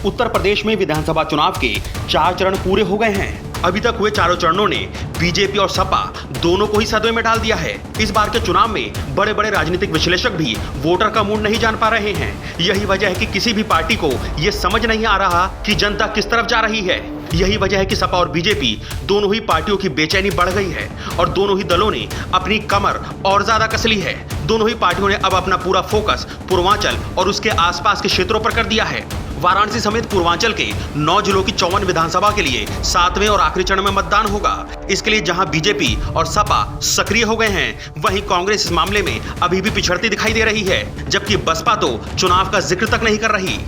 उत्तर प्रदेश में विधानसभा चुनाव के 4 चरण पूरे हो गए हैं। अभी तक हुए चारों चरणों ने बीजेपी और सपा दोनों को ही सदमे में डाल दिया है। इस बार के चुनाव में बड़े बड़े राजनीतिक विश्लेषक भी वोटर का मूड नहीं जान पा रहे हैं। यही वजह है कि किसी भी पार्टी को ये समझ नहीं आ रहा कि जनता किस तरफ जा रही है। यही वजह है कि सपा और बीजेपी दोनों ही पार्टियों की बेचैनी बढ़ गई है और दोनों ही दलों ने अपनी कमर और ज्यादा कस ली है। दोनों ही पार्टियों ने अब अपना पूरा फोकस पूर्वांचल और उसके आसपास के क्षेत्रों पर कर दिया है। वाराणसी समेत पूर्वांचल के 9 जिलों की 54 विधानसभा के लिए 7वें और आखिरी चरण में मतदान होगा। इसके लिए जहां बीजेपी और सपा सक्रिय हो गए हैं, वहीं कांग्रेस इस मामले में अभी भी पिछड़ती दिखाई दे रही है, जबकि बसपा तो चुनाव का जिक्र तक नहीं कर रही।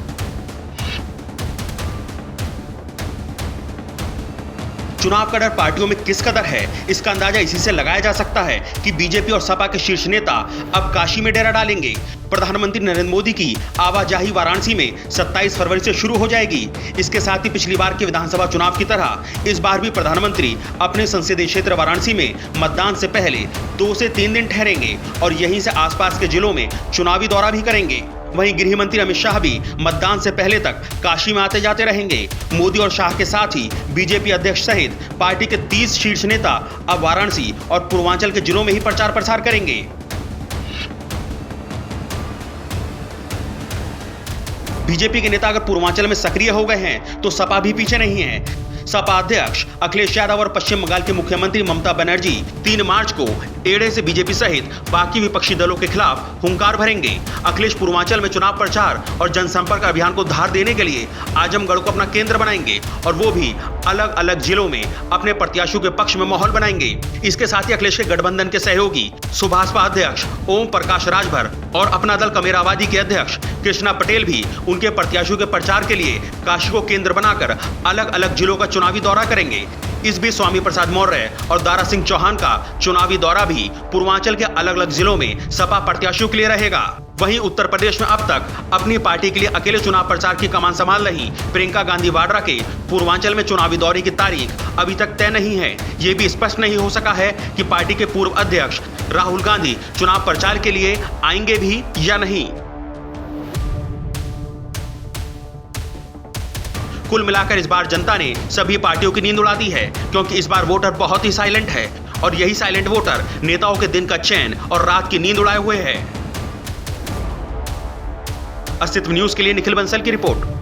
चुनाव का डर पार्टियों में किस कदर है, इसका अंदाजा इसी से लगाया जा सकता है कि बीजेपी और सपा के शीर्ष नेता अब काशी में डेरा डालेंगे। प्रधानमंत्री नरेंद्र मोदी की आवाजाही वाराणसी में 27 फरवरी से शुरू हो जाएगी। इसके साथ ही पिछली बार के विधानसभा चुनाव की तरह इस बार भी प्रधानमंत्री अपने संसदीय क्षेत्र वाराणसी में मतदान से पहले 2 से 3 दिन ठहरेंगे और यहीं से आसपास के जिलों में चुनावी दौरा भी करेंगे। वहीं गृह मंत्री अमित शाह भी मतदान से पहले तक काशी में आते जाते रहेंगे। मोदी और शाह के साथ ही बीजेपी अध्यक्ष सहित पार्टी के 30 शीर्ष नेता अब वाराणसी और पूर्वांचल के जिलों में ही प्रचार प्रसार करेंगे। बीजेपी के नेता अगर पूर्वांचल में सक्रिय हो गए हैं तो सपा भी पीछे नहीं है। सपा अध्यक्ष अखिलेश यादव और पश्चिम बंगाल के मुख्यमंत्री ममता बनर्जी 3 मार्च को एड़े से बीजेपी सहित बाकी विपक्षी दलों के खिलाफ हुंकार भरेंगे। अखिलेश पूर्वांचल में चुनाव प्रचार और जनसंपर्क अभियान को धार देने के लिए आजमगढ़ को अपना केंद्र बनाएंगे और वो भी अलग अलग जिलों में अपने प्रत्याशियों के पक्ष में माहौल बनाएंगे। इसके साथ ही अखिलेश के गठबंधन के सहयोगी सुभाषपा अध्यक्ष ओम प्रकाश राजभर और अपना दल कमेरावादी के अध्यक्ष कृष्णा पटेल भी उनके प्रत्याशियों के प्रचार के लिए काशी को केंद्र बनाकर अलग अलग जिलों का चुनावी दौरा करेंगे। इस बीच स्वामी प्रसाद मौर्य और दारा सिंह चौहान का चुनावी दौरा भी पूर्वांचल के अलग अलग जिलों में सपा प्रत्याशियों के लिए रहेगा। वहीं उत्तर प्रदेश में अब तक अपनी पार्टी के लिए अकेले चुनाव प्रचार की कमान संभाल रही प्रियंका गांधी वाड्रा के पूर्वांचल में चुनावी दौरे की तारीख अभी तक तय नहीं है। ये भी स्पष्ट नहीं हो सका है कि पार्टी के पूर्व अध्यक्ष राहुल गांधी चुनाव प्रचार के लिए आएंगे भी या नहीं। कुल मिलाकर इस बार जनता ने सभी पार्टियों की नींद उड़ा दी है, क्योंकि इस बार वोटर बहुत ही साइलेंट है और यही साइलेंट वोटर नेताओं के दिन का चैन और रात की नींद उड़ाए हुए है। अस्तित्व न्यूज के लिए निखिल बंसल की रिपोर्ट।